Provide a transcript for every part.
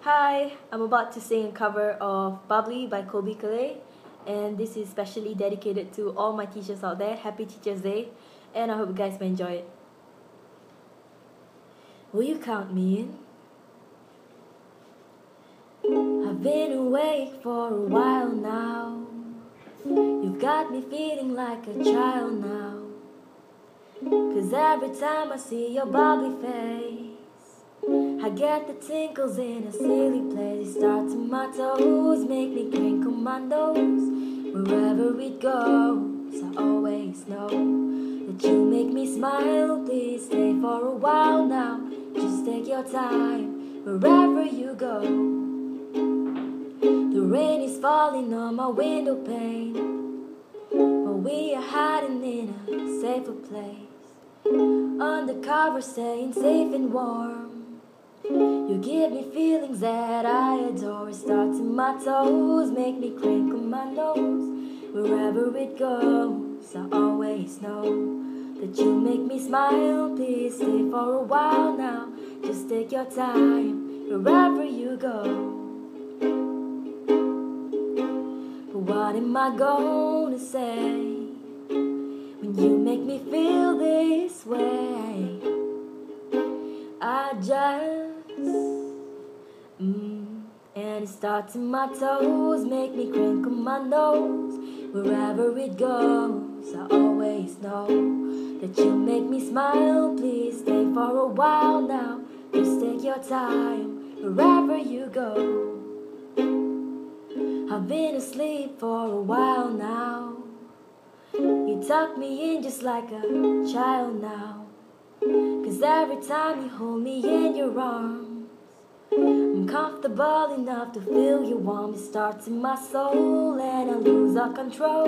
Hi, I'm about to sing a cover of Bubbly by Colby Calais, and this is specially dedicated to all my teachers out there. Happy Teachers Day, and I hope you guys may enjoy it. Will you count me in? I've been awake for a while now. You've got me feeling like a child now. 'Cause every time I see your bubbly face, I get the tinkles in a silly place. You start to my toes, make me crinkle my nose. Wherever it goes, I always know that you make me smile. Please stay for a while now. Just take your time, wherever you go. The rain is falling on my window pane, but we are hiding in a safer place. Undercover, staying safe and warm. You give me feelings that I adore. It starts in my toes, make me crinkle my nose. Wherever it goes, I always know that you make me smile. Please stay for a while now. Just take your time, wherever you go. But what am I gonna say when you make me feel this way? I just and it starts in my toes, make me crinkle my nose. Wherever it goes, I always know that you make me smile. Please stay for a while now. Just take your time, wherever you go. I've been asleep for a while now. You tuck me in just like a child now. 'Cause every time you hold me in your arms, I'm comfortable enough to feel your warmth. It starts in my soul and I lose all control.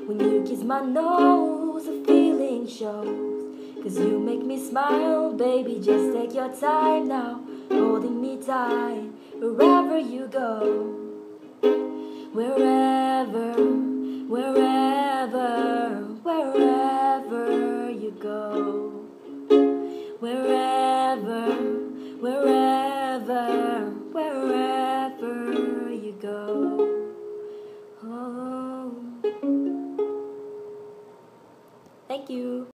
When you kiss my nose, the feeling shows. 'Cause you make me smile, baby, just take your time now. Holding me tight, wherever you go. Wherever, wherever, wherever you go. Wherever, wherever, wherever you go. Oh. Thank you.